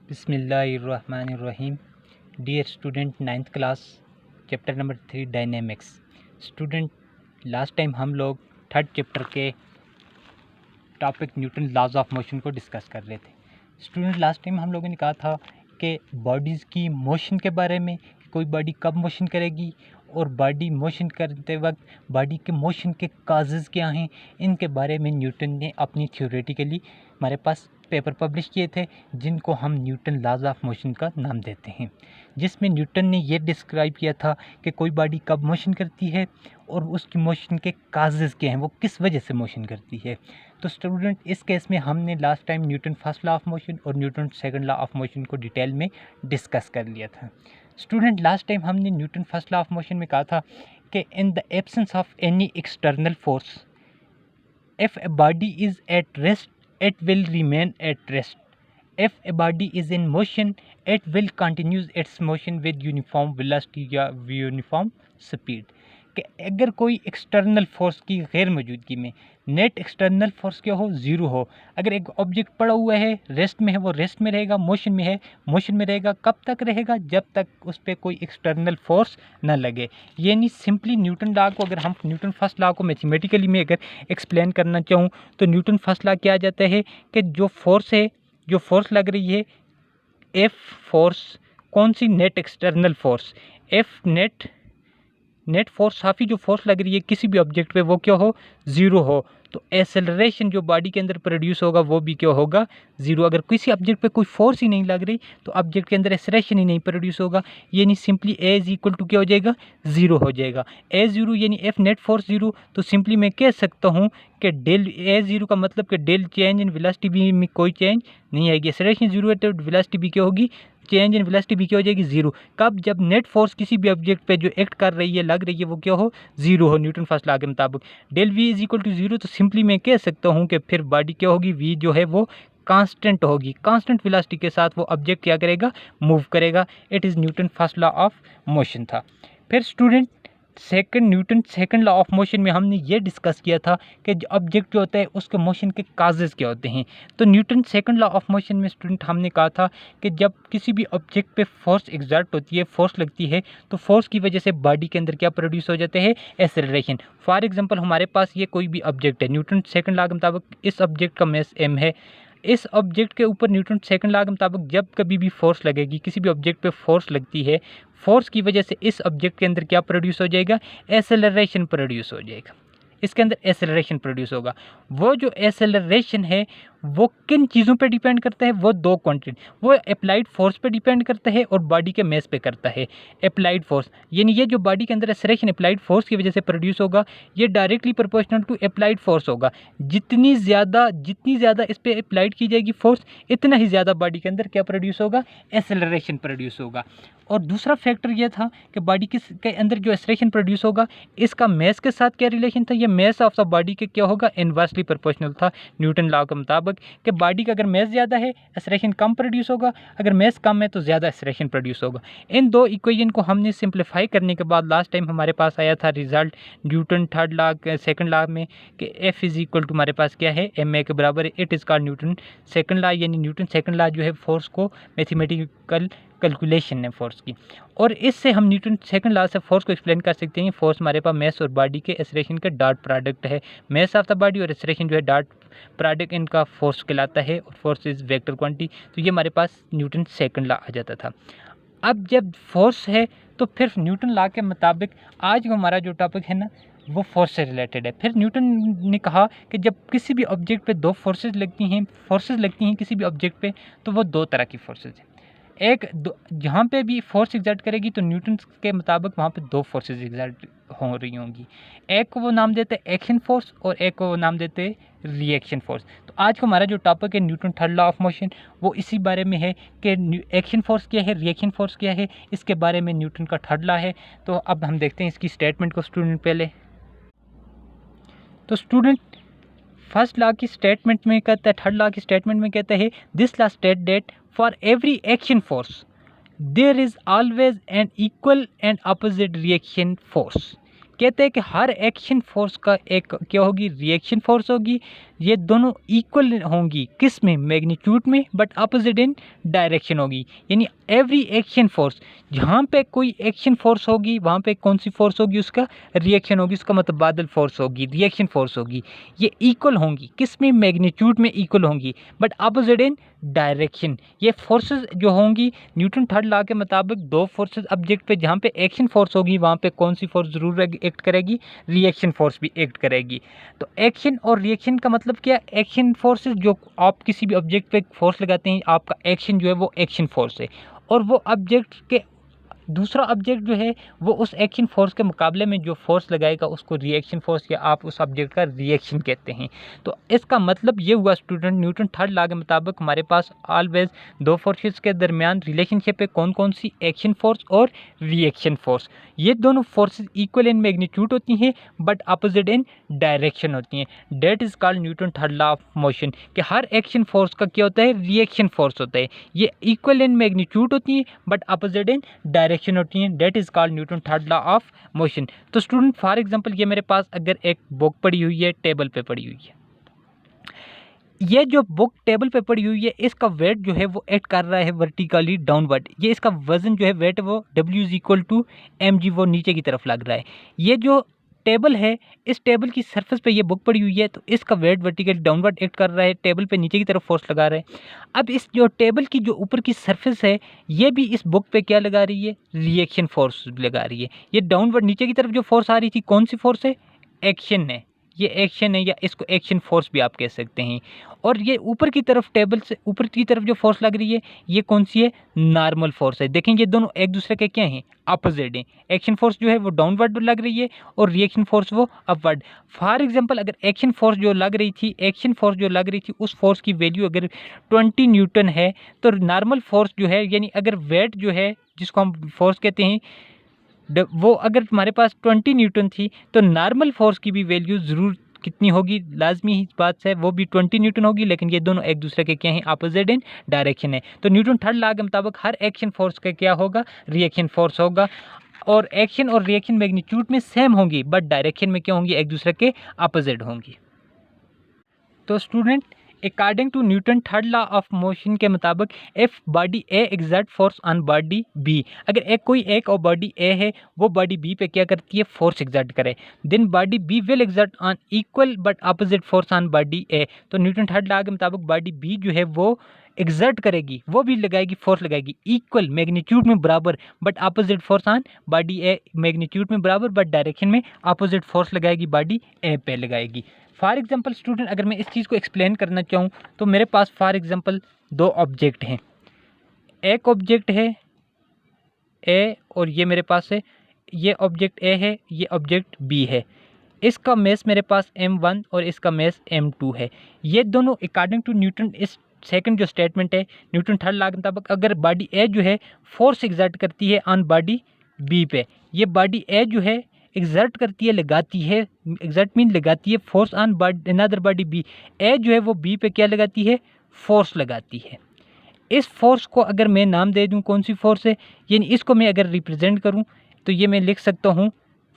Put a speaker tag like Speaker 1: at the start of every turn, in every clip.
Speaker 1: बिस्मिल्लाहिर्रहमानिर्रहीम। Dear student, 9th class, chapter number 3 dynamics. Student, last time हम लोग 3rd chapter के topic Newton laws of motion को discuss कर रहे थे। स्टूडेंट, लास्ट टाइम हम लोगों ने कहा था कि बॉडीज़ की मोशन के बारे में, कि कोई बॉडी कब मोशन करेगी और बॉडी मोशन करते वक्त बॉडी के मोशन के काजेज़ क्या हैं, इनके बारे में न्यूटन ने अपनी थ्योरेटिकली हमारे पास पेपर पब्लिश किए थे, जिनको हम न्यूटन लॉज ऑफ मोशन का नाम देते हैं, जिसमें न्यूटन ने ये डिस्क्राइब किया था कि कोई बॉडी कब मोशन करती है और उसकी मोशन के काजेज़ क्या हैं, वो किस वजह से मोशन करती है। तो स्टूडेंट, इस केस में हमने last time Newton first law of motion और Newton second law of motion को डिटेल में डिस्कस कर लिया था। स्टूडेंट, लास्ट टाइम हमने Newton first law of motion में कहा था कि in the absence of any external force, if a body is at rest, it will remain at rest. If a body is in motion, it will continue its motion with uniform velocity या uniform speed। कि अगर कोई external force की गैर मौजूदगी में net external force क्या हो, ज़ीरो हो, अगर एक ऑब्जेक्ट पड़ा हुआ है, रेस्ट में है, वो रेस्ट में रहेगा, मोशन में है, मोशन में रहेगा। कब तक रहेगा? जब तक उस पर कोई एक्सटर्नल फोर्स ना लगे। यानी सिंपली न्यूटन लॉ को, अगर हम न्यूटन फर्स्ट लॉ को मैथमेटिकली में अगर एक्सप्लेन करना चाहूँ तो न्यूटन फर्स्ट लॉ क्या आ जाता है कि जो फोर्स है, जो फोर्स लग रही है, एफ फोर्स, कौन सी? Net external force. F net force, काफ़ी जो फोर्स लग रही है किसी भी ऑब्जेक्ट पे, वो क्या हो? ज़ीरो हो। तो एसेलरेशन जो बॉडी के अंदर प्रोड्यूस होगा वो भी क्या होगा? ज़ीरो। अगर किसी ऑब्जेक्ट पे कोई फोर्स ही नहीं लग रही तो ऑब्जेक्ट के अंदर एसेलरेशन ही नहीं प्रोड्यूस होगा। यानी simply a is equal to क्या हो जाएगा? ज़ीरो हो जाएगा। ए ज़ीरो यानी एफ नेट फोर्स ज़ीरो। तो सिंपली मैं कह सकता हूँ कि डेल ए ज़ीरो का मतलब कि डेल चेंज इन वेलोसिटी भी में कोई चेंज नहीं आएगी। एसेलरेशन ज़ीरो है तो वेलोसिटी भी क्या होगी? चेंज इन वेलोसिटी भी क्या हो जाएगी? ज़ीरो। कब? जब नेट फोर्स किसी भी ऑब्जेक्ट पे जो एक्ट कर रही है, लग रही है, वो क्या हो? ज़ीरो हो। न्यूटन फर्स्ट लॉ के मुताबिक del v is equal to zero. तो सिंपली मैं कह सकता हूँ कि फिर बॉडी क्या होगी? वी जो है वो कांस्टेंट होगी। कांस्टेंट वेलोसिटी के साथ वो ऑब्जेक्ट क्या करेगा? मूव करेगा। It is Newton first law of motion था। फिर student, Newton second law of motion में हमने ये डिस्कस किया था कि जो ऑब्जेक्ट जो होता है उसके मोशन के काजेज़ क्या होते हैं। तो Newton second law of motion में स्टूडेंट हमने कहा था कि जब किसी भी ऑब्जेक्ट पे फोर्स एग्जर्ट होती है, फोर्स लगती है, तो फोर्स की वजह से बॉडी के अंदर क्या प्रोड्यूस हो जाते हैं? एसेलरेशन। फॉर एग्जांपल, हमारे पास ये कोई भी ऑब्जेक्ट है, न्यूटन सेकंड लॉ के मुताबिक इस ऑब्जेक्ट का मास m है। इस ऑब्जेक्ट के ऊपर न्यूटन सेकंड लॉ के मुताबिक जब कभी भी फोर्स लगेगी, किसी भी ऑब्जेक्ट पे फोर्स लगती है, फोर्स की वजह से इस ऑब्जेक्ट के अंदर क्या प्रोड्यूस हो जाएगा? एसेलरेशन प्रोड्यूस हो जाएगा। इसके अंदर एसेलरेशन प्रोड्यूस होगा। वो जो एसेलरेशन है वो किन चीज़ों पे डिपेंड करता है? वो दो क्वांटिटी, वो अप्लाइड फोर्स पे डिपेंड करता है और बॉडी के मास पे करता है। अप्लाइड फोर्स यानी ये जो बॉडी के अंदर एसेलरेशन अप्लाइड फोर्स की वजह से प्रोड्यूस होगा, ये directly proportional to applied force होगा। जितनी ज़्यादा इस पर अप्लाइड की जाएगी फोर्स, इतना ही ज़्यादा बॉडी के अंदर क्या प्रोड्यूस होगा? एसेलरेशन प्रोड्यूस होगा। और दूसरा फैक्टर ये था कि बॉडी के अंदर जो एसेलरेशन प्रोड्यूस होगा, इसका मास के साथ क्या रिलेशन था? ये मास ऑफ द बॉडी के क्या होगा? इनवर्सली प्रोपोर्शनल था न्यूटन लॉ के मुताबिक कि बॉडी का अगर मास ज़्यादा है एसेलरेशन कम प्रोड्यूस होगा, अगर मास कम है तो ज़्यादा एसेलरेशन प्रोड्यूस होगा। इन दो इक्वेशन को हमने सिंप्लीफाई करने के बाद लास्ट टाइम हमारे पास आया था result Newton third law second law में कि एफ इज इक्वल टू हमारे पास क्या है? एम ए के बराबर है। It is called Newton second law. यानी न्यूटन सेकंड लॉ जो है फोर्स को मैथमेटिकल कैलकुलेशन है फोर्स की, और इससे हम न्यूटन सेकंड लॉ से फोर्स को एक्सप्लेन कर सकते हैं। फोर्स हमारे पास मास और बॉडी के एसेलरेशन का डॉट प्रोडक्ट है। मास ऑफ द बॉडी और एसेलरेशन जो है डॉट प्रोडक्ट इनका फोर्स कहलाता है, और फोर्स इज वेक्टर क्वांटिटी। तो ये हमारे पास न्यूटन सेकंड लॉ आ जाता था। अब जब फोर्स है तो फिर न्यूटन लॉ के मुताबिक आज हमारा जो टॉपिक है ना, वो फोर्स से रिलेटेड है। फिर न्यूटन ने कहा कि जब किसी भी ऑब्जेक्ट पे दो फोर्सेज लगती हैं किसी भी ऑब्जेक्ट पे, तो वो दो तरह की फोर्सेज हैं। जहाँ पे भी फोर्स एग्जर्ट करेगी तो न्यूटन के मुताबिक वहाँ पे दो फोर्सेज एग्जर्ट हो रही होंगी। एक को वो नाम देते हैं एक्शन फोर्स और एक को वो नाम देते हैं रिएक्शन फोर्स। तो आज का हमारा जो टॉपिक है Newton third law of motion, वो इसी बारे में है कि एक्शन फोर्स क्या है, रिएक्शन फोर्स क्या है, इसके बारे में न्यूटन का थर्ड लॉ है। तो अब हम देखते हैं इसकी स्टेटमेंट को स्टूडेंट पहले। तो स्टूडेंट, फर्स्ट लॉ की स्टेटमेंट में कहता है, थर्ड लॉ की स्टेटमेंट में कहता है, this law state that for every action force there is always an equal and opposite reaction force. कहते हैं कि हर एक्शन फोर्स का एक क्या होगी, रिएक्शन फोर्स होगी। ये दोनों इक्वल होंगी, किस में, मैग्नीट्यूड में, बट अपोजिट इन डायरेक्शन होगी। यानी एवरी एक्शन फोर्स, जहाँ पे कोई एक्शन फोर्स होगी वहाँ पे कौन सी फोर्स होगी, उसका रिएक्शन होगी, उसका मतलब बादल फोर्स होगी, रिएक्शन फोर्स होगी। ये इक्वल होंगी, किस में, मैग्नीट्यूड में इक्वल होंगी, बट अपोजिट इन डायरेक्शन। ये फोर्सेस जो होंगी न्यूटन थर्ड लॉ के मुताबिक, दो फोर्सेस ऑब्जेक्ट पे जहाँ पे एक्शन फोर्स होगी वहाँ पे कौन सी फोर्स जरूर एक्ट करेगी, रिएक्शन फोर्स भी एक्ट करेगी। तो एक्शन और रिएक्शन का मतलब क्या, एक्शन फोर्सेस जो आप किसी भी ऑब्जेक्ट पे फोर्स लगाते हैं, आपका एक्शन जो है वो एक्शन फोर्स है, और वो ऑब्जेक्ट के दूसरा ऑब्जेक्ट जो है वो उस एक्शन फोर्स के मुकाबले में जो फोर्स लगाएगा उसको रिएक्शन फोर्स, या आप उस ऑब्जेक्ट का रिएक्शन कहते हैं। तो इसका मतलब ये हुआ स्टूडेंट, न्यूटन थर्ड लॉ के मुताबिक हमारे पास ऑलवेज दो फोर्सेस के दरमियान रिलेशनशिप है, कौन कौन सी, एक्शन फोर्स और रिएक्शन फोर्स। ये दोनों फोर्सेस इक्वल इन मैग्नीट्यूड होती हैं बट अपोजिट इन डायरेक्शन होती हैं। That is called Newton third law of motion, कि हर एक्शन फोर्स का क्या होता है, रिएक्शन फोर्स होता है। ये इक्वल इन मैग्नीट्यूड होती हैं बट अपोजिट इन डायरेक्शन होती हैं। That is called Newton third law of motion. तो स्टूडेंट फॉर एग्जांपल ये मेरे पास अगर एक बुक पड़ी हुई है, टेबल पे पड़ी हुई है, ये जो बुक टेबल पे पड़ी हुई है इसका वेट जो है वो एक्ट कर रहा है वर्टिकली डाउनवर्ड। ये इसका वजन जो है वेट वो W is equal to mg, वो नीचे की तरफ लग रहा है। ये जो टेबल है, इस टेबल की सरफेस पे ये बुक पड़ी हुई है, तो इसका वेट वर्टिकली डाउनवर्ड एक्ट कर रहा है, टेबल पे नीचे की तरफ फोर्स लगा रहा है। अब इस जो टेबल की जो ऊपर की सरफेस है, ये भी इस बुक पे क्या लगा रही है, रिएक्शन फोर्स लगा रही है। ये डाउनवर्ड नीचे की तरफ जो फोर्स आ रही थी, कौन सी फोर्स है, एक्शन है। ये एक्शन है, या इसको एक्शन फोर्स भी आप कह सकते हैं। और ये ऊपर की तरफ, टेबल से ऊपर की तरफ जो फोर्स लग रही है, ये कौन सी है, नॉर्मल फोर्स है। देखें ये दोनों एक दूसरे के क्या हैं, अपोजिट हैं। एक्शन फोर्स जो है वो डाउनवर्ड लग रही है और रिएक्शन फोर्स वो अपवर्ड। फॉर एग्जांपल अगर एक्शन फोर्स जो लग रही थी, उस फोर्स की वैल्यू अगर 20 न्यूटन है, तो नॉर्मल फोर्स जो है, यानी अगर वेट जो है जिसको हम फोर्स कहते हैं, वो अगर तुम्हारे पास 20 न्यूटन थी, तो नॉर्मल फोर्स की भी वैल्यू ज़रूर कितनी होगी, लाजमी ही बात है, वो भी 20 न्यूटन होगी। लेकिन ये दोनों एक दूसरे के क्या हैं, अपोजिट इन डायरेक्शन है। तो न्यूटन थर्ड लॉ के मुताबिक हर एक्शन फोर्स का क्या होगा, रिएक्शन फोर्स होगा। और एक्शन और रिएक्शन मैग्नीट्यूड में सेम होंगी बट डायरेक्शन में क्या होंगी, एक दूसरे के अपोजिट होंगी। तो student, according to Newton third law of motion के मुताबिक, if body A exert force on body B, अगर कोई एक और बॉडी ए है, वो बॉडी बी पे क्या करती है, फोर्स एग्जर्ट करे, then body B will exert on equal but opposite force on body A. तो न्यूटन थर्ड लॉ के मुताबिक बॉडी बी जो है वो एग्जर्ट करेगी, वो भी लगाएगी, फोर्स लगाएगी इक्वल मैग्नीट्यूड में बराबर, but opposite force on body A, magnitude में बराबर बट डायरेक्शन में अपोजिट फोर्स लगाएगी, बॉडी ए पे लगाएगी। फॉर एग्जांपल स्टूडेंट, अगर मैं इस चीज़ को एक्सप्लेन करना चाहूँ, तो मेरे पास फॉर एग्जांपल दो ऑब्जेक्ट हैं, एक ऑब्जेक्ट है ए और ये मेरे पास है, ये ऑब्जेक्ट ए है, ये ऑब्जेक्ट बी है। इसका मेस मेरे पास m1 और इसका मेस m2 है। ये दोनों अकॉर्डिंग टू न्यूटन, इस सेकंड जो स्टेटमेंट है न्यूटन थर्ड लॉ के मुताबिक, अगर बॉडी ए जो है फोर्स एग्जर्ट करती है ऑन बॉडी बी पे, ये बॉडी ए जो है एग्जर्ट करती है, लगाती है, एग्जर्ट मीन लगाती है force on body another body B, A जो है वो बी पे क्या लगाती है, फोर्स लगाती है। इस फोर्स को अगर मैं नाम दे दूं कौन सी फोर्स है, यानी इसको मैं अगर रिप्रेजेंट करूं तो ये मैं लिख सकता हूं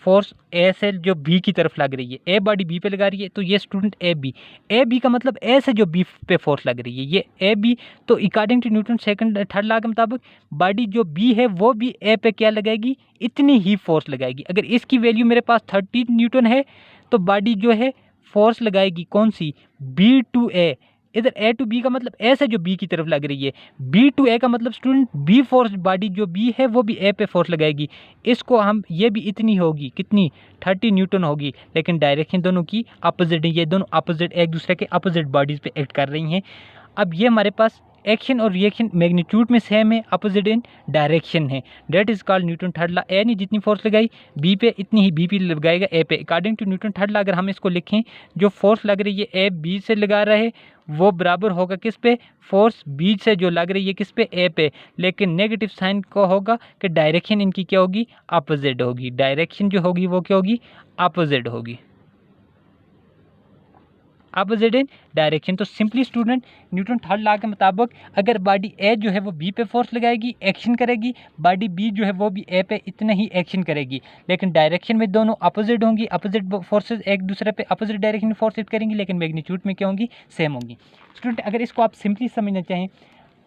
Speaker 1: फोर्स ए से जो बी की तरफ लग रही है, ए बॉडी बी पे लगा रही है, तो ये स्टूडेंट ए बी का मतलब ए से जो बी पे फोर्स लग रही है, ये ए बी। तो according to Newton second third law के मुताबिक बॉडी जो बी है वो भी ए पे क्या लगाएगी, इतनी ही फोर्स लगाएगी। अगर इसकी वैल्यू मेरे पास 30 न्यूटन है, तो बॉडी जो है फोर्स लगाएगी कौन सी, बी टू ए। इधर ए टू बी का मतलब ए से जो बी की तरफ लग रही है, बी टू ए का मतलब स्टूडेंट बी फोर्स, बॉडी जो बी है वो भी ए पे फोर्स लगाएगी। इसको हम, ये भी इतनी होगी, कितनी, 30 न्यूटन होगी, लेकिन डायरेक्शन दोनों की अपोजिट है, ये दोनों अपोजिट, एक दूसरे के अपोजिट बॉडीज पे एक्ट कर रही हैं। अब ये हमारे पास एक्शन और रिएक्शन मैग्नीट्यूड में सेम है, अपोजिट इन डायरेक्शन है। That is called Newton third law. A ने जितनी फोर्स लगाई बी पे, इतनी ही बी पे लगाएगा ए पे। According to Newton third law अगर हम इसको लिखें, जो फोर्स लग रही है ए बी से लगा रहा है, वो बराबर होगा किस पे, फोर्स बी से जो लग रही है किस पे, ए पे। लेकिन नेगेटिव साइन को होगा कि डायरेक्शन इनकी क्या होगी, अपोजिट होगी। डायरेक्शन जो होगी वो क्या होगी, अपोजिट होगी। Opposite in direction. तो simply student Newton third law के मुताबिक अगर बॉडी ए जो है वो बी पे फोर्स लगाएगी, एक्शन करेगी, बॉडी बी जो है वो भी ए पे इतना ही एक्शन करेगी, लेकिन डायरेक्शन में दोनों अपोजिट होंगी। अपोजिट फोर्सेज एक दूसरे पे अपोजिट डायरेक्शन में फोर्स एक्ट करेंगी, लेकिन मैग्नीट्यूड में क्या होंगी, सेम होंगी। स्टूडेंट अगर इसको आप सिंपली समझना चाहें,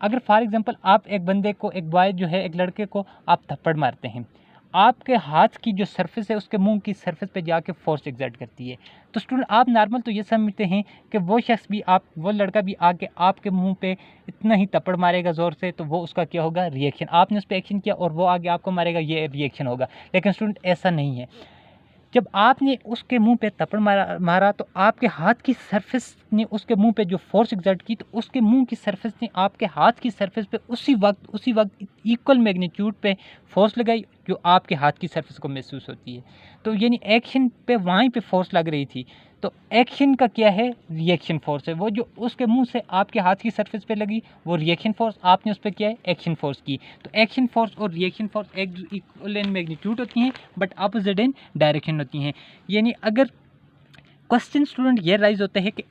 Speaker 1: अगर फॉर एग्जांपल आप एक बंदे को, एक बॉय जो है, एक लड़के को आप थप्पड़ मारते हैं, आपके हाथ की जो सरफेस है उसके मुंह की सरफेस पे जाके फोर्स एग्जर्ट करती है। तो स्टूडेंट आप नॉर्मल तो ये समझते हैं कि वो शख्स भी, आप वो लड़का भी आके आपके मुंह पे इतना ही थप्पड़ मारेगा ज़ोर से, तो वो उसका क्या होगा, रिएक्शन। आपने उस पर एक्शन किया और वो आगे आपको मारेगा, ये रिएक्शन होगा। लेकिन स्टूडेंट ऐसा नहीं है। जब आपने उसके मुंह पे थप्पड़ मारा तो आपके हाथ की सरफेस ने उसके मुंह पे जो फोर्स एग्जर्ट की, तो उसके मुंह की सरफेस ने आपके हाथ की सरफेस पे उसी वक्त इक्वल मैग्नीट्यूड पे फोर्स लगाई जो आपके हाथ की सरफेस को महसूस होती है। तो यानी एक्शन पे वहीं पे फोर्स लग रही थी। तो एक्शन का क्या है, रिएक्शन फोर्स है। वो जो उसके मुंह से आपके हाथ की सरफेस पे लगी वो रिएक्शन फोर्स, आपने उस पर क्या है, एक्शन फोर्स की। तो एक्शन फोर्स और रिएक्शन फोर्स एक इक्वल इन मैग्नीट्यूड होती हैं बट अपोजिट इन डायरेक्शन होती हैं। यानी अगर क्वेश्चन स्टूडेंट ये राइज होता है कि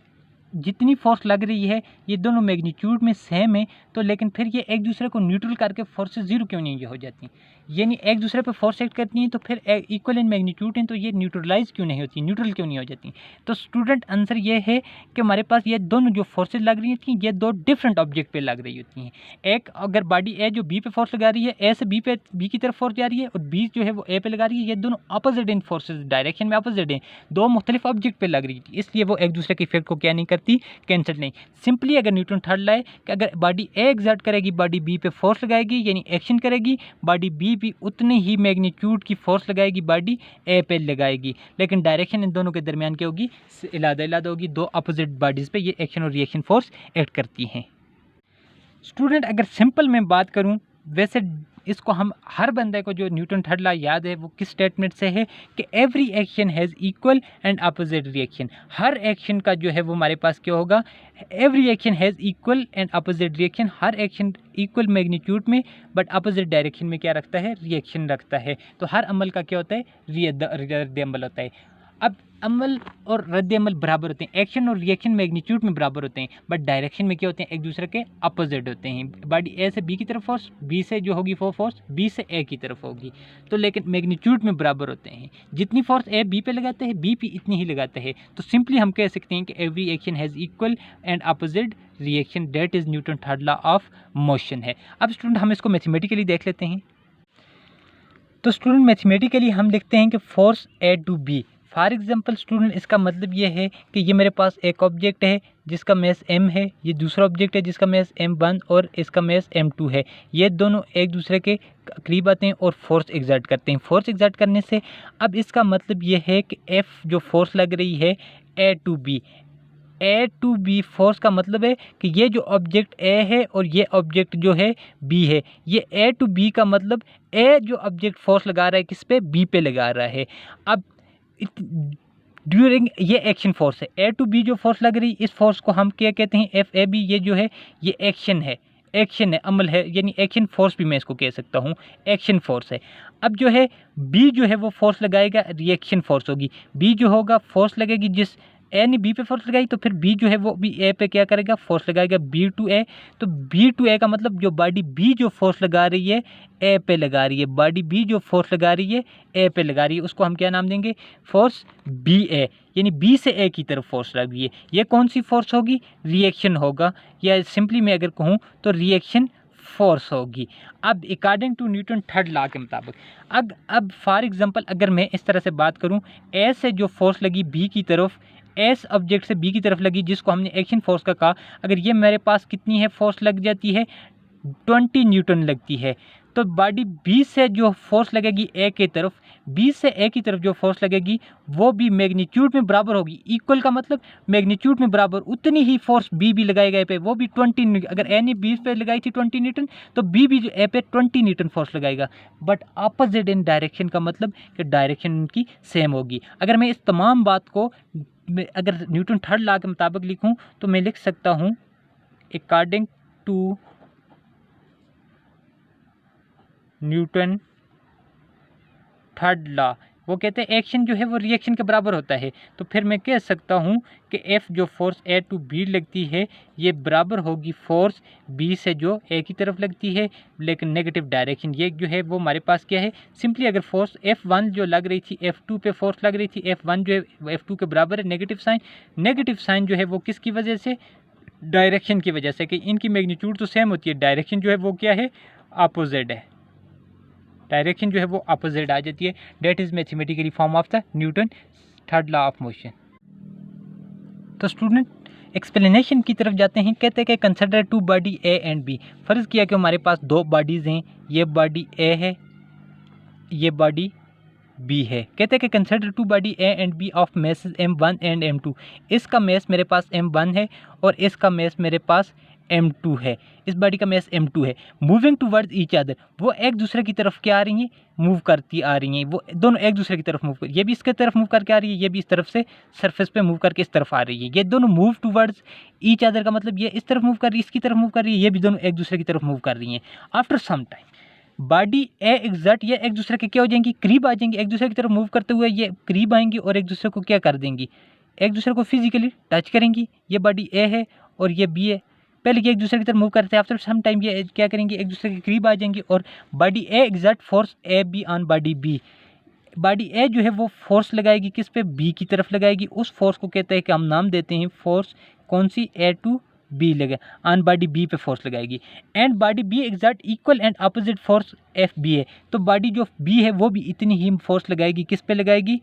Speaker 1: जितनी फोर्स लग रही है ये दोनों मैग्नीट्यूड में सेम है, तो लेकिन फिर ये एक दूसरे को न्यूट्रल करके फोर्सेस जीरो क्यों नहीं हो जाती, यानी एक दूसरे पे फोर्स एक्ट करती हैं तो फिर इक्वल इन मैग्नीट्यूड हैं, तो ये न्यूट्रलाइज क्यों नहीं होती, न्यूट्रल क्यों नहीं हो जाती। तो स्टूडेंट आंसर ये है कि हमारे पास ये दोनों जो फोर्सेज लग रही थी ये दो डिफरेंट ऑब्जेक्ट पे लग रही होती हैं। एक अगर बॉडी ए जो बी पे फोर्स लगा रही है, ए से बी की तरफ फोर्स जा रही है, और बी जो है वो ए पे लगा रही है, ये दोनों अपोजिट इन फोर्सेज, डायरेक्शन में अपोजिट हैं, दो मुख्तलिफ ऑब्जेक्ट पे लग रही थी, इसलिए वो एक दूसरे के इफेक्ट को क्या नहीं करती, कैंसिल नहीं। सिंपली अगर न्यूटन थर्ड लाए कि अगर बॉडी ए एग्जर्ट करेगी, बॉडी बी पे फोर्स लगाएगी यानी एक्शन करेगी, बॉडी बी भी उतनी ही मैग्नीट्यूड की फोर्स लगाएगी, बॉडी ए पे लगाएगी, लेकिन डायरेक्शन इन दोनों के दरमियान क्या होगी, अलग होगी। दो अपोजिट बॉडीज पे ये एक्शन और रिएक्शन फोर्स एक्ट करती हैं। स्टूडेंट अगर सिंपल में बात करूं, वैसे इसको हम हर बंदे को जो न्यूटन थर्ड लॉ याद है वो किस स्टेटमेंट से है कि every action has equal and opposite reaction. Her action का जो है वो हमारे पास क्या होगा, every action has equal and opposite reaction. Her action equal magnitude में बट अपोजिट डायरेक्शन में क्या रखता है, रिएक्शन रखता है। तो हर अमल का क्या होता है, रद्द अमल होता है। अब अमल और रद्द अमल बराबर होते हैं, एक्शन और रिएक्शन मैग्नीट्यूड में बराबर होते हैं, बट डायरेक्शन में क्या होते हैं, एक दूसरे के अपोजिट होते हैं। बॉडी ए से बी की तरफ फोर्स, बी से जो होगी वो फोर्स बी से ए की तरफ होगी, तो लेकिन मैग्नीट्यूड में बराबर होते हैं। जितनी फोर्स ए बी पे लगाते हैं बी पे इतनी ही लगाते हैं। तो सिंपली हम कह सकते हैं कि every action has equal and opposite reaction, that is Newton third law of motion है। अब स्टूडेंट हम इसको मैथमेटिकली देख लेते हैं। तो स्टूडेंट मैथमेटिकली हम लिखते हैं कि force A to B. For example student इसका मतलब ये है कि ये मेरे पास एक ऑब्जेक्ट है जिसका मैस m है, ये दूसरा ऑब्जेक्ट है जिसका मैस m1 और इसका मैस m2 है। ये दोनों एक दूसरे के करीब आते हैं और फोर्स एग्जर्ट करते हैं। फोर्स एग्जर्ट करने से अब इसका मतलब ये है कि F जो फोर्स लग रही है A टू बी फोर्स का मतलब है कि ये जो ऑब्जेक्ट ए है और ये ऑब्जेक्ट जो है बी है, ये ए टू बी का मतलब ए जो ऑब्जेक्ट फोर्स लगा रहा है किस पे, बी पे लगा रहा है। अब ड्यूरिंग ये एक्शन फोर्स है, ए टू बी जो फोर्स लग रही है इस फोर्स को हम क्या कहते हैं, एफ ए बी। ये जो है ये एक्शन है, अमल है, यानी एक्शन फोर्स भी मैं इसको कह सकता हूँ, एक्शन फोर्स है। अब जो है बी जो है वो फोर्स लगाएगा, रिएक्शन फोर्स होगी। बी जो होगा फोर्स लगेगी, जिस ए ने बी पे फोर्स लगाई तो फिर बी जो है वो भी ए पे क्या करेगा, फोर्स लगाएगा, बी टू ए। तो बी टू ए का मतलब जो बॉडी बी जो फोर्स लगा रही है ए पे लगा रही है, बॉडी बी जो फोर्स लगा रही है ए पे लगा रही है, उसको हम क्या नाम देंगे, फोर्स बी ए, यानी बी से ए की तरफ फोर्स लग रही है। ये कौन सी फोर्स होगी, रिएक्शन होगा, या सिंपली मैं अगर कहूँ तो रिएक्शन फोर्स होगी। अब according to Newton third law के मुताबिक अब फॉर एग्जांपल अगर मैं इस तरह से बात करूं, ए से जो फोर्स लगी बी की तरफ, एस ऑब्जेक्ट से बी की तरफ लगी जिसको हमने एक्शन फोर्स का कहा, अगर ये मेरे पास कितनी है फोर्स लग जाती है, 20 न्यूटन लगती है। तो बॉडी बी से जो फोर्स लगेगी ए की तरफ, बी से ए की तरफ जो फोर्स लगेगी वो भी मैग्नीट्यूड में बराबर होगी। इक्वल का मतलब मैग्नीट्यूड में बराबर, उतनी ही फोर्स बी भी लगाई गए पे, वो भी 20। अगर ए ने बी पे लगाई थी 20 न्यूटन तो बी भी जो ए पे 20 न्यूटन फोर्स लगाएगा, बट अपोजिट इन डायरेक्शन का मतलब कि डायरेक्शन उनकी सेम होगी। अगर मैं इस तमाम बात को अगर न्यूटन थर्ड लॉ के मुताबिक लिखूं तो मैं लिख सकता हूं according to Newton third law, वो कहते हैं एक्शन जो है वो रिएक्शन के बराबर होता है। तो फिर मैं कह सकता हूँ कि एफ जो फोर्स ए टू बी लगती है ये बराबर होगी फोर्स बी से जो ए की तरफ लगती है, लेकिन नेगेटिव डायरेक्शन। ये जो है वो हमारे पास क्या है, सिंपली अगर फोर्स F1 जो लग रही थी F2 पे फोर्स लग रही थी, F1 जो है F2 के बराबर है, नेगेटिव साइन जो है वो किसकी वजह से, डायरेक्शन की वजह से, कि इनकी मैग्नीट्यूड तो सेम होती है, डायरेक्शन जो है वो क्या है, अपोजिट है, डायरेक्शन जो है वो अपोजिट आ जाती है। That is mathematically form of the Newton third law of motion. तो स्टूडेंट एक्सप्लेनेशन की तरफ जाते हैं। कहते हैं कि consider two body A and B. फर्ज किया कि हमारे पास दो बॉडीज़ हैं, ये बॉडी ए है, ये बॉडी बी है। कहते हैं कि consider two body A and B of masses M1 and M2। इसका मैस मेरे पास M1 है और इसका मैस मेरे पास M2 है, इस बॉडी का मैस M2 है। मूविंग टूवर्ड्स ईच अदर, वो एक दूसरे की तरफ क्या आ रही हैं, मूव करती आ रही हैं, वो दोनों एक दूसरे की तरफ मूव कर, ये भी इसके तरफ मूव करके आ रही है, ये भी इस तरफ से सरफेस पे मूव करके इस तरफ आ रही है। ये दोनों मूव टूवर्ड्स ईच अदर का मतलब ये इस तरफ मूव कर रही है, इसकी तरफ मूव कर रही है, ये भी दोनों एक दूसरे की तरफ मूव कर रही हैं। After some time body A exact, ये एक दूसरे के क्या हो जाएंगी, करीब आ जाएंगी, एक दूसरे की तरफ मूव करते हुए ये करीब आएंगी और एक दूसरे को क्या कर देंगी, एक दूसरे को फिजिकली टच करेंगी। ये बॉडी ए है और ये बी है, पहले ये एक दूसरे की तरफ मूव करते हैं, आफ्टर सम टाइम ये क्या करेंगे, एक दूसरे के करीब आ जाएंगी और body A exact force A B on body B. Body A जो है वो फोर्स लगाएगी किस पे, बी की तरफ लगाएगी। उस फोर्स को कहते हैं कि हम नाम देते हैं फोर्स कौन सी, ए टू बी लगे, ऑन बॉडी बी पे फोर्स लगाएगी। And body B exact equal and opposite force F B है। तो बॉडी जो बी है वो भी इतनी ही फोर्स लगाएगी, किस पे लगाएगी,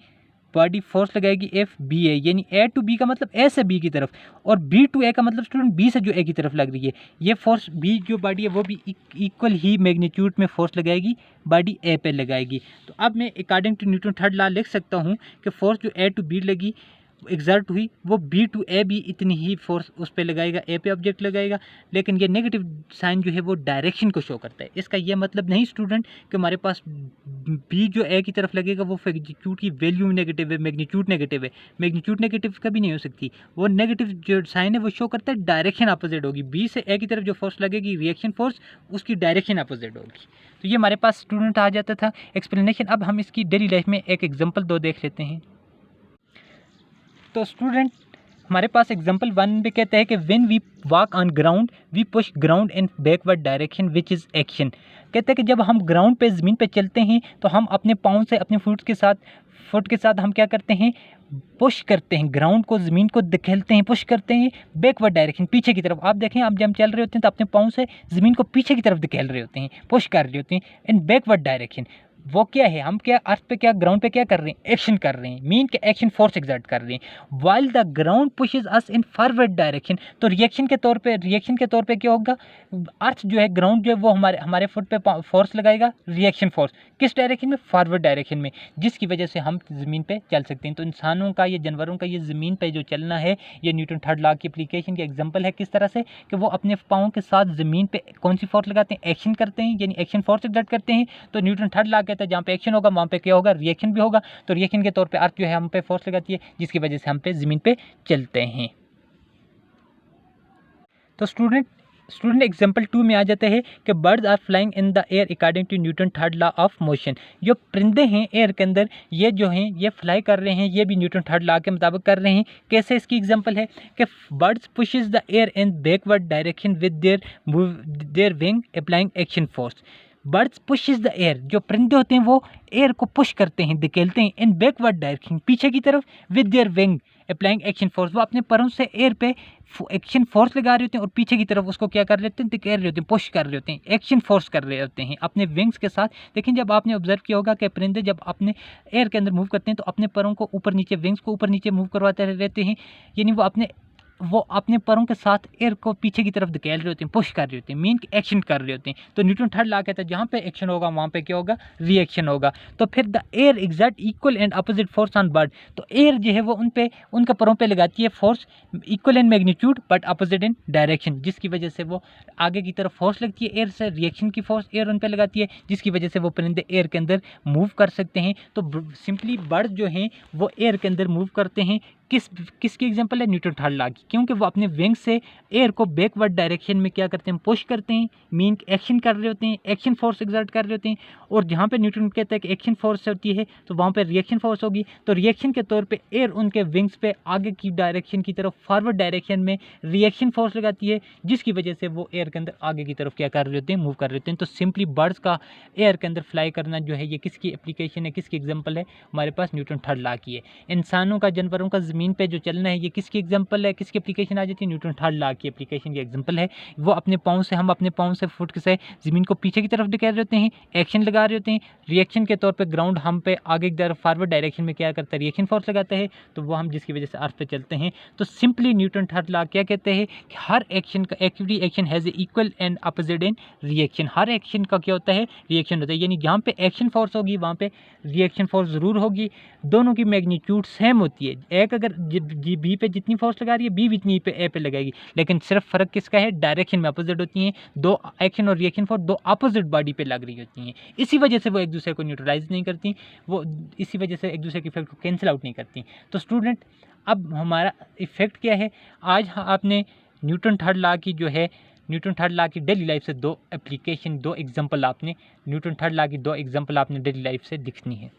Speaker 1: बॉडी फोर्स लगाएगी एफ बी ए, यानी ए टू बी का मतलब ए से बी की तरफ और बी टू ए का मतलब स्टूडेंट बी से जो ए की तरफ लग रही है। ये फोर्स बी जो बॉडी है वो भी इक्वल ही मैग्नीट्यूड में फोर्स लगाएगी, बॉडी ए पे लगाएगी। तो अब मैं according to Newton third law लिख सकता हूँ कि फोर्स जो ए टू बी लगी एग्जर्ट हुई वो बी टू ए भी इतनी ही फोर्स उस पर लगाएगा, ए पे ऑब्जेक्ट लगाएगा। लेकिन ये नेगेटिव साइन जो है वो डायरेक्शन को शो करता है। इसका ये मतलब नहीं स्टूडेंट कि हमारे पास बी जो ए की तरफ लगेगा वो मैग्नीट्यूड की वैल्यू नेगेटिव है, मैग्नीट्यूड नेगेटिव है, मैग्नीट्यूड नेगेटिव कभी नहीं हो सकती। वो नेगेटिव जो साइन है वो शो करता है डायरेक्शन अपोजिट होगी, बी से ए की तरफ जो फोर्स लगेगी रिएक्शन फोर्स, उसकी डायरेक्शन अपोजिट होगी। तो ये हमारे पास स्टूडेंट आ जाता था एक्सप्लेनेशन। अब हम इसकी डेली लाइफ में एक एग्जाम्पल दो देख लेते हैं। तो स्टूडेंट हमारे पास एग्जांपल 1 पे कहता है कि when we walk on ground we push ground in backward direction which is action. कहते हैं कि जब हम ग्राउंड पे ज़मीन पे चलते हैं तो हम अपने पाँव से, अपने फुट के साथ हम क्या करते हैं, पुश करते हैं, ग्राउंड को, ज़मीन को धकेलते हैं, पुश करते हैं बैकवर्ड डायरेक्शन, पीछे की तरफ। आप देखें, आप जब हम चल रहे होते हैं तो अपने पाँव से ज़मीन को पीछे की तरफ धकेल रहे होते हैं, पुश कर रहे होते हैं इन बैकवर्ड डायरेक्शन। वो क्या है, हम क्या अर्थ पे क्या, ग्राउंड पे क्या कर रहे हैं, एक्शन कर रहे हैं, मीन के एक्शन फोर्स एग्जर्ट कर रहे हैं। While the ground pushes us in forward direction, तो रिएक्शन के तौर पे क्या होगा, अर्थ जो है, ग्राउंड जो है वो हमारे फुट पे फोर्स लगाएगा, रिएक्शन फोर्स किस डायरेक्शन में, फॉरवर्ड डायरेक्शन में, जिसकी वजह से हम ज़मीन पे चल सकते हैं। तो इंसानों का, ये जानवरों का ये ज़मीन पे जो चलना है, ये न्यूटन थर्ड लॉ की एप्लीकेशन की एग्जाम्पल है। किस तरह से कि वो अपने पाँव के साथ ज़मीन पे कौन सी फोर्स लगाते हैं, एक्शन करते हैं, यानी एक्शन फोर्स एग्जर्ट करते हैं। तो न्यूटन थर्ड लॉ कहता है जहाँ पे एक्शन होगा वहाँ पे क्या होगा, रिएक्शन भी होगा। तो रिएक्शन के तौर पे अर्थ जो है हम पे फोर्स लगाती है, जिसकी वजह से हम पे ज़मीन पे चलते हैं। तो स्टूडेंट एग्जाम्पल 2 में आ जाते हैं कि birds are flying in the air according to Newton third law of motion. जो परिंदे हैं एयर के अंदर, ये जो हैं ये फ्लाई कर रहे हैं, ये भी न्यूटन थर्ड लॉ के मुताबिक कर रहे हैं। कैसे, इसकी एग्जांपल है कि birds pushes the air in backward direction with their wing applying action force. Birds pushes the air, जो परिंदे होते हैं वो एयर को पुश करते हैं, धकेलते हैं, इन बैकवर्ड डायरेक्शन, पीछे की तरफ, with their wing applying action force, वो अपने परों से एयर पे एक्शन फोर्स लगा रहे होते हैं और पीछे की तरफ उसको क्या कर लेते हैं, धकेल रहे होते हैं, पुश कर रहे होते हैं, एक्शन फोर्स कर रहे होते हैं अपने विंग्स के साथ। लेकिन जब आपने ऑब्जर्व किया होगा कि परिंदे जब अपने एयर के अंदर मूव करते हैं तो अपने परों को ऊपर नीचे, विंग्स को ऊपर नीचे मूव करवाते रहते हैं, यानी वो अपने परों के साथ एयर को पीछे की तरफ धकेल रहे होते हैं, पुश कर रहे होते हैं, मीन एक्शन कर रहे होते हैं। तो न्यूटन थर्ड लॉ कहता है जहाँ पे एक्शन होगा वहाँ पे क्या होगा, रिएक्शन होगा। तो फिर the air exert equal and opposite force on bird, तो एयर जो है वो उनके परों पे लगाती है force equal in magnitude but opposite in direction, जिसकी वजह से वो आगे की तरफ फोर्स लगती है एयर से, रिएक्शन की फोर्स एयर उन पर लगाती है, जिसकी वजह से वो परिंदे एयर के अंदर मूव कर सकते हैं। तो सिंपली बर्ड जो हैं वो एयर के अंदर मूव करते हैं किसकी एग्जांपल है? न्यूटन थर्ड लॉ की, क्योंकि वो अपने विंग से एयर को बैकवर्ड डायरेक्शन में क्या करते हैं? पुश करते हैं, मीन एक्शन कर रहे होते हैं, एक्शन फोर्स एग्जर्ट कर रहे होते हैं। और जहाँ पे न्यूटन कहता है कि एक्शन फोर्स होती है तो वहाँ पे रिएक्शन फोर्स होगी, तो रिएक्शन के तौर पे एयर उनके विंग्स पे आगे की डायरेक्शन की तरफ फॉरवर्ड डायरेक्शन में रिएक्शन फोर्स लगाती है, जिसकी वजह से वो एयर के अंदर आगे की तरफ क्या कर रहे होते हैं? मूव कर रहे होते हैं। तो सिंपली बर्ड्स का एयर के अंदर फ्लाई करना जो है ये किसकी एप्लीकेशन है, किसकी एग्जाम्पल है? हमारे पास न्यूटन थर्ड लॉ की है। इंसानों का, जानवरों का ज़मीन पे जो चलना है ये किसकी एग्जाम्पल है, किसकी एप्लीकेशन आ जाती है? न्यूटन थर्ड लॉ की एप्लीकेशन की एग्जाम्पल है। वो अपने पाँव से, हम अपने पाँव से फुट से ज़मीन को पीछे की तरफ ढकेल रहे होते हैं, एक्शन लगा रहे होते हैं, रिएक्शन के तौर पे ग्राउंड हम पे आगे की तरफ फॉरवर्ड डायरेक्शन में क्या करता है? रिएक्शन फोर्स लगाता है, तो वो हम जिसकी वजह से अर्थ पे चलते हैं। तो सिंपली न्यूटन थर्ड लॉ क्या कहते हैं कि हर एक्शन का, every action has a equal and opposite in reaction. Her action का क्या होता है? रिएक्शन होता है, यानी जहाँ पे एक्शन फोर्स होगी वहाँ पे रिएक्शन फोर्स ज़रूर होगी। दोनों की मैग्नीट्यूड सेम होती है, एक अगर बी पे जितनी फोर्स लगा रही है बी भी इतनी पे ए पे लगाएगी, लेकिन सिर्फ फ़र्क किसका है? डायरेक्शन में अपोजिट होती हैं। दो एक्शन और रिएक्शन फोर्स दो अपोजिट बॉडी पे लग रही होती हैं, इसी वजह से वो एक दूसरे को न्यूट्रलाइज नहीं करती, वो इसी वजह से एक दूसरे के इफेक्ट को कैंसिल आउट नहीं करती। तो स्टूडेंट, अब हमारा इफेक्ट क्या है? आज आपने न्यूटन थर्ड लॉ की जो है, न्यूटन थर्ड लॉ की डेली लाइफ से दो एप्लीकेशन, दो एग्जांपल आपने, न्यूटन थर्ड लॉ की दो एग्जांपल आपने डेली लाइफ से लिखनी है।